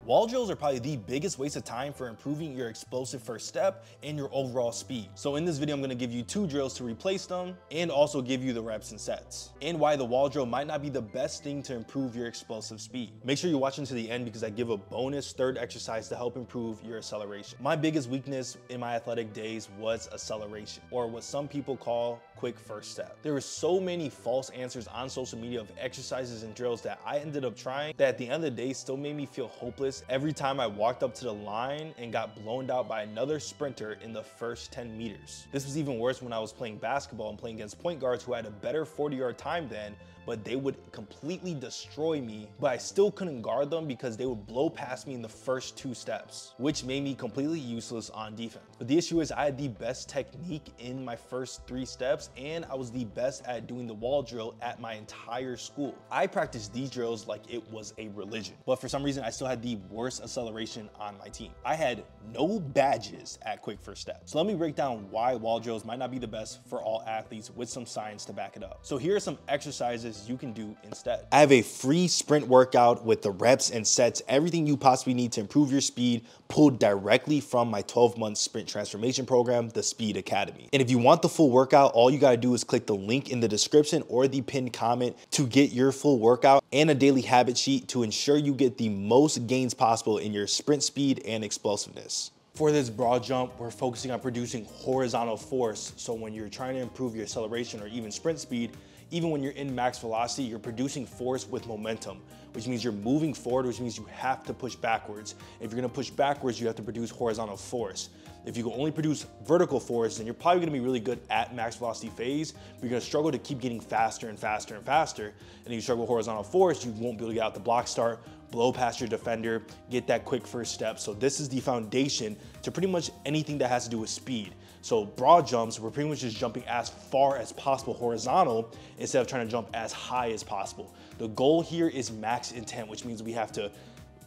Wall drills are probably the biggest waste of time for improving your explosive first step and your overall speed. So in this video, I'm gonna give you 2 drills to replace them and also give you the reps and sets, and why the wall drill might not be the best thing to improve your explosive speed. Make sure you're watching to the end because I give a bonus 3rd exercise to help improve your acceleration. My biggest weakness in my athletic days was acceleration, or what some people call quick first step. There were so many false answers on social media of exercises and drills that I ended up trying that at the end of the day still made me feel hopeless every time I walked up to the line and got blown out by another sprinter in the first 10 meters. This was even worse when I was playing basketball and playing against point guards who had a better 40-yard time than, but they would completely destroy me, but I still couldn't guard them because they would blow past me in the first 2 steps, which made me completely useless on defense. But the issue is I had the best technique in my first 3 steps, and I was the best at doing the wall drill at my entire school. I practiced these drills like it was a religion, but for some reason I still had the worst acceleration on my team. I had no badges at quick first step. So let me break down why wall drills might not be the best for all athletes with some science to back it up. So here are some exercises you can do instead. I have a free sprint workout with the reps and sets, everything you possibly need to improve your speed, pulled directly from my 12-month sprint transformation program, the Speed Academy. And if you want the full workout, all you gotta do is click the link in the description or the pinned comment to get your full workout and a daily habit sheet to ensure you get the most gains possible in your sprint speed and explosiveness. For this broad jump, we're focusing on producing horizontal force. So when you're trying to improve your acceleration or even sprint speed, even when you're in max velocity, you're producing force with momentum, which means you're moving forward, which means you have to push backwards. If you're gonna push backwards, you have to produce horizontal force. If you can only produce vertical force, then you're probably gonna be really good at max velocity phase, but you're gonna struggle to keep getting faster and faster and faster. And if you struggle with horizontal force, you won't be able to get out the block start, blow past your defender, get that quick first step. So this is the foundation to pretty much anything that has to do with speed. So broad jumps, we're pretty much just jumping as far as possible horizontal instead of trying to jump as high as possible. The goal here is max intent, which means we have to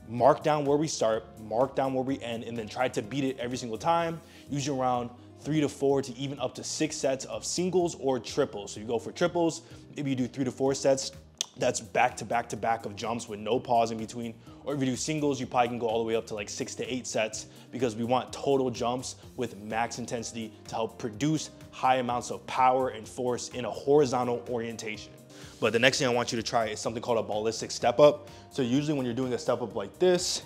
mark down where we start, mark down where we end, and then try to beat it every single time, usually around 3 to 4 to even up to 6 sets of singles or triples. So you go for triples, maybe you do 3 to 4 sets, that's back to back to back of jumps with no pause in between. Or if you do singles, you probably can go all the way up to like 6 to 8 sets because we want total jumps with max intensity to help produce high amounts of power and force in a horizontal orientation. But the next thing I want you to try is something called a ballistic step up. So usually when you're doing a step up like this,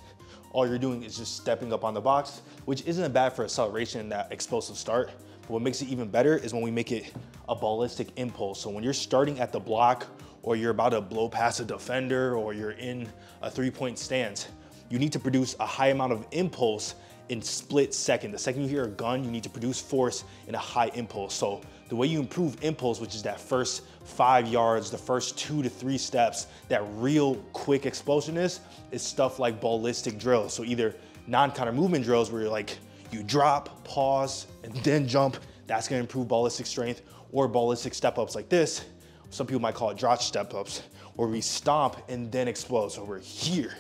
all you're doing is just stepping up on the box, which isn't bad for acceleration in that explosive start. But what makes it even better is when we make it a ballistic impulse. So when you're starting at the block, or you're about to blow past a defender, or you're in a 3-point stance, you need to produce a high amount of impulse in split second. The second you hear a gun, you need to produce force in a high impulse. So the way you improve impulse, which is that first 5 yards, the first 2 to 3 steps, that real quick explosiveness, is stuff like ballistic drills. So either non-counter movement drills where you're like, you drop, pause, and then jump, that's gonna improve ballistic strength, or ballistic step-ups like this. Some people might call it drop step-ups, where we stomp and then explode. So we're here,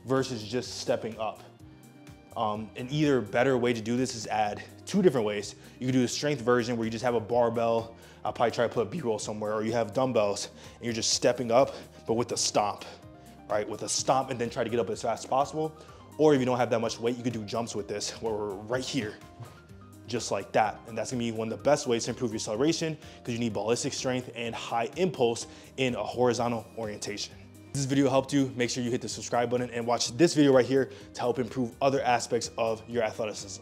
versus just stepping up. An either better way to do this is add 2 different ways. You can do the strength version where you just have a barbell. I'll probably try to put a B-roll somewhere, or you have dumbbells and you're just stepping up, but with a stomp, right? With a stomp and then try to get up as fast as possible. Or if you don't have that much weight, you could do jumps with this, where we're right here, just like that. And that's gonna be one of the best ways to improve your acceleration because you need ballistic strength and high impulse in a horizontal orientation. If this video helped you, make sure you hit the subscribe button and watch this video right here to help improve other aspects of your athleticism.